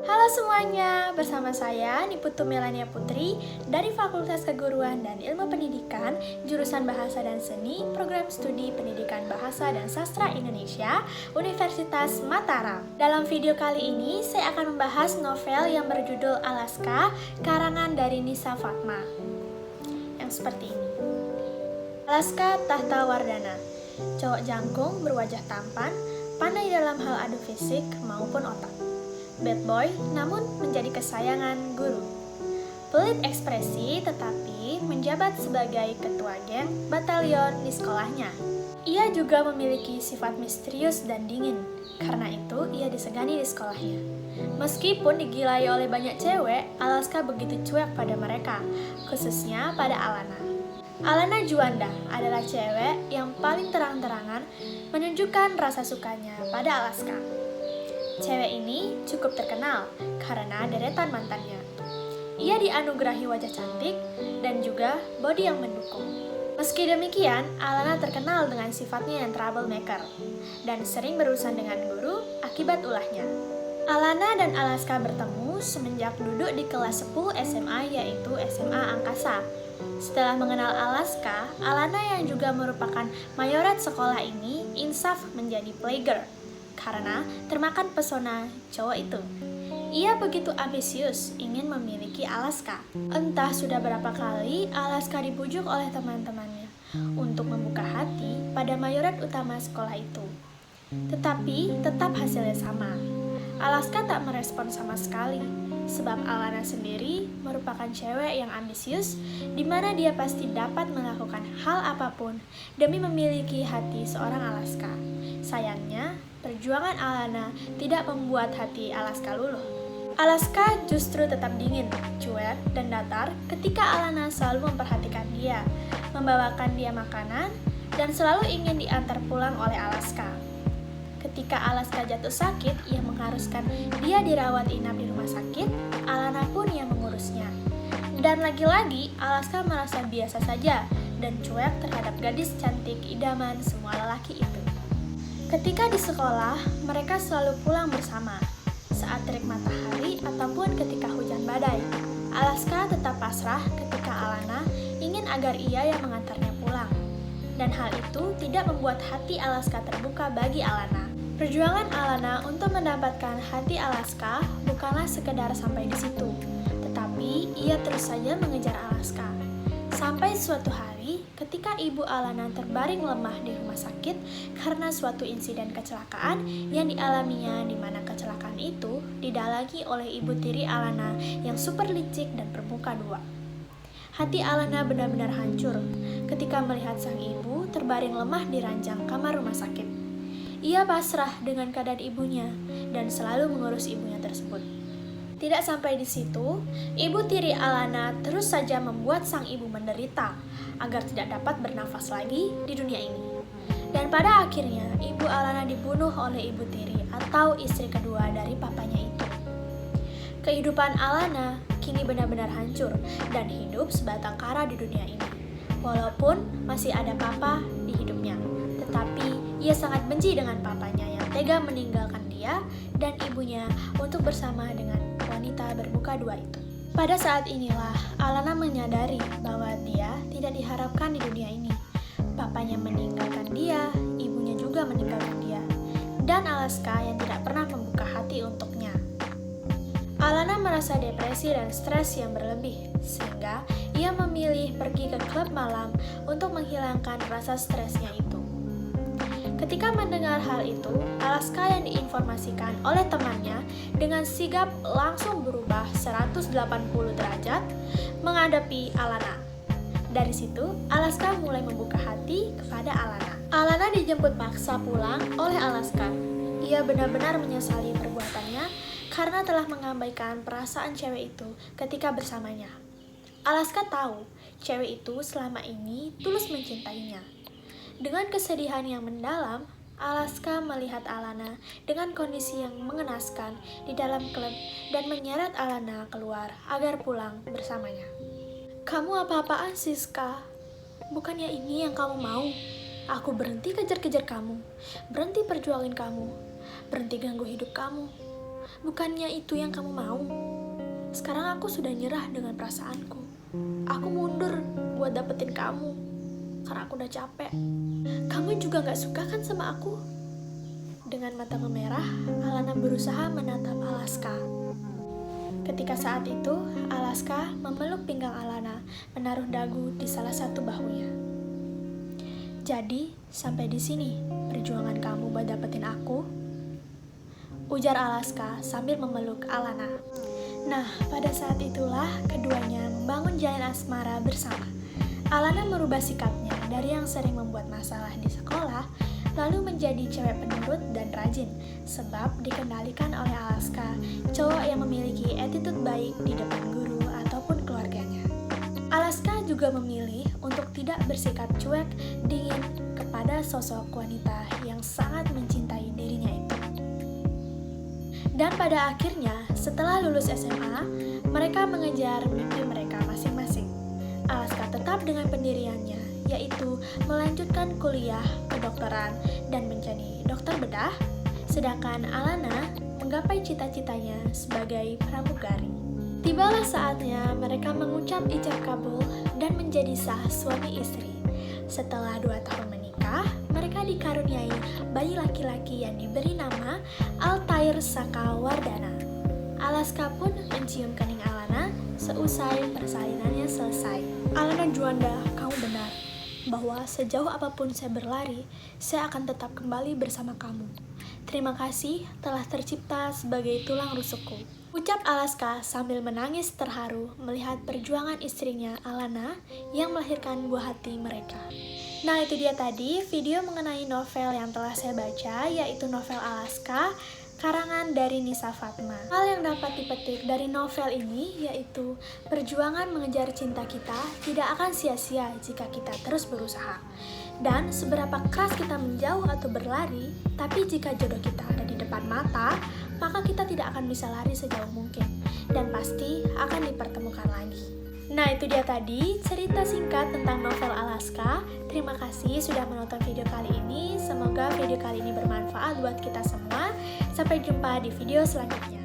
Halo semuanya, bersama saya Niputu Melania Putri dari Fakultas Keguruan dan Ilmu Pendidikan, jurusan Bahasa dan Seni, Program Studi Pendidikan Bahasa dan Sastra Indonesia, Universitas Mataram. Dalam video kali ini, saya akan membahas novel yang berjudul Alaska, karangan dari Nisa Fatma. Yang seperti ini. Alaska Tahta Wardana, cowok jangkung berwajah tampan, pandai dalam hal adu fisik maupun otak. Bad boy, namun menjadi kesayangan guru. Pelit ekspresi tetapi menjabat sebagai ketua geng batalion di sekolahnya. Ia juga memiliki sifat misterius dan dingin, karena itu ia disegani di sekolahnya. Meskipun digilai oleh banyak cewek, Alaska begitu cuek pada mereka, khususnya pada Alana. Alana Juanda adalah cewek yang paling terang-terangan menunjukkan rasa sukanya pada Alaska. Cewek ini cukup terkenal karena deretan mantannya. Ia dianugerahi wajah cantik dan juga body yang mendukung. Meski demikian, Alana terkenal dengan sifatnya yang troublemaker dan sering berurusan dengan guru akibat ulahnya. Alana dan Alaska bertemu semenjak duduk di kelas 10 SMA, yaitu SMA Angkasa. Setelah mengenal Alaska, Alana yang juga merupakan mayoret sekolah ini insaf menjadi playgirl karena termakan pesona cowok itu. Ia begitu ambisius ingin memiliki Alaska. Entah sudah berapa kali Alaska dibujuk oleh teman-temannya untuk membuka hati pada mayoret utama sekolah itu. Tetapi tetap hasilnya sama. Alaska tak merespon sama sekali, sebab Alana sendiri merupakan cewek yang ambisius, di mana dia pasti dapat melakukan hal apapun demi memiliki hati seorang Alaska. Sayangnya, perjuangan Alana tidak membuat hati Alaska luluh. Alaska justru tetap dingin, cuek, dan datar ketika Alana selalu memperhatikan dia, membawakan dia makanan, dan selalu ingin diantar pulang oleh Alaska. Ketika Alaska jatuh sakit yang mengharuskan dia dirawat inap di rumah sakit, Alana pun yang mengurusnya. Dan lagi-lagi, Alaska merasa biasa saja dan cuek terhadap gadis cantik idaman semua lelaki itu. Ketika di sekolah, mereka selalu pulang bersama, saat terik matahari ataupun ketika hujan badai. Alaska tetap pasrah ketika Alana ingin agar ia yang mengantarnya pulang. Dan hal itu tidak membuat hati Alaska terbuka bagi Alana. Perjuangan Alana untuk mendapatkan hati Alaska bukanlah sekedar sampai di situ, tetapi ia terus saja mengejar Alaska. Sampai suatu hari, ketika ibu Alana terbaring lemah di rumah sakit karena suatu insiden kecelakaan yang dialaminya, di mana kecelakaan itu didalangi oleh ibu tiri Alana yang super licik dan bermuka dua. Hati Alana benar-benar hancur ketika melihat sang ibu terbaring lemah di ranjang kamar rumah sakit. Ia pasrah dengan keadaan ibunya dan selalu mengurus ibunya tersebut. Tidak sampai di situ, ibu tiri Alana terus saja membuat sang ibu menderita agar tidak dapat bernafas lagi di dunia ini. Dan pada akhirnya, ibu Alana dibunuh oleh ibu tiri atau istri kedua dari papanya itu. Kehidupan Alana kini benar-benar hancur dan hidup sebatang kara di dunia ini. Walaupun masih ada papa di hidupnya, tetapi ia sangat benci dengan papanya yang tega meninggalkan dia dan ibunya untuk bersama dengan wanita bermuka dua itu. Pada saat inilah Alana menyadari bahwa dia tidak diharapkan di dunia ini. Papanya meninggalkan dia, ibunya juga meninggalkan dia, dan Alaska yang tidak pernah membuka hati untuknya. Alana merasa depresi dan stres yang berlebih, sehingga ia memilih pergi ke klub malam untuk menghilangkan rasa stresnya itu. Ketika mendengar hal itu, Alaska yang diinformasikan oleh temannya dengan sigap langsung berubah 180 derajat menghadapi Alana. Dari situ, Alaska mulai membuka hati kepada Alana. Alana dijemput paksa pulang oleh Alaska. Ia benar-benar menyesali perbuatannya karena telah mengabaikan perasaan cewek itu ketika bersamanya. Alaska tahu cewek itu selama ini tulus mencintainya. Dengan kesedihan yang mendalam, Alaska melihat Alana dengan kondisi yang mengenaskan di dalam klub dan menyeret Alana keluar agar pulang bersamanya. "Kamu apa-apaan, Siska? Bukannya ini yang kamu mau? Aku berhenti kejar-kejar kamu, berhenti perjuangin kamu, berhenti ganggu hidup kamu. Bukannya itu yang kamu mau? Sekarang aku sudah nyerah dengan perasaanku. Aku mundur buat dapetin kamu, karena aku udah capek. Kamu juga gak suka kan sama aku? Dengan mata memerah, Alana berusaha menatap Alaska. Ketika saat itu, Alaska memeluk pinggang Alana, menaruh dagu di salah satu bahunya. Jadi, sampai di sini perjuangan kamu buat dapetin aku? Ujar Alaska sambil memeluk Alana. Nah, pada saat itulah keduanya membangun jalan asmara bersama. Alana merubah sikapnya dari yang sering membuat masalah di sekolah, lalu menjadi cewek penurut dan rajin, sebab dikendalikan oleh Alaska, cowok yang memiliki attitude baik di depan guru ataupun keluarganya. Alaska juga memilih untuk tidak bersikap cuek, dingin kepada sosok wanita yang sangat mencintai dirinya itu. Dan pada akhirnya, setelah lulus SMA, mereka mengejar mimpi mereka masing-masing. Alaska tetap dengan pendiriannya, yaitu melanjutkan kuliah kedokteran dan menjadi dokter bedah, sedangkan Alana menggapai cita-citanya sebagai pramugari. Tibalah saatnya mereka mengucap ijab kabul dan menjadi sah suami istri. Setelah 2 tahun menikah, mereka dikaruniai bayi laki-laki yang diberi nama Altair Saka Wardana. Alaska pun mencium kening Alana seusai persalinannya selesai. Alana Juanda, kamu benar, bahwa sejauh apapun saya berlari, saya akan tetap kembali bersama kamu. Terima kasih telah tercipta sebagai tulang rusukku. Ucap Alaska sambil menangis terharu melihat perjuangan istrinya Alana yang melahirkan buah hati mereka. Nah, itu dia tadi video mengenai novel yang telah saya baca, yaitu novel Alaska karangan dari Nisa Fatma. Hal yang dapat dipetik dari novel ini yaitu perjuangan mengejar cinta kita tidak akan sia-sia jika kita terus berusaha. Dan seberapa keras kita menjauh atau berlari, tapi jika jodoh kita ada di depan mata, maka kita tidak akan bisa lari sejauh mungkin dan pasti akan dipertemukan lagi. Nah, itu dia tadi cerita singkat tentang novel Alaska. Terima kasih sudah menonton video kali ini. Semoga video kali ini bermanfaat buat kita semua. Sampai jumpa di video selanjutnya.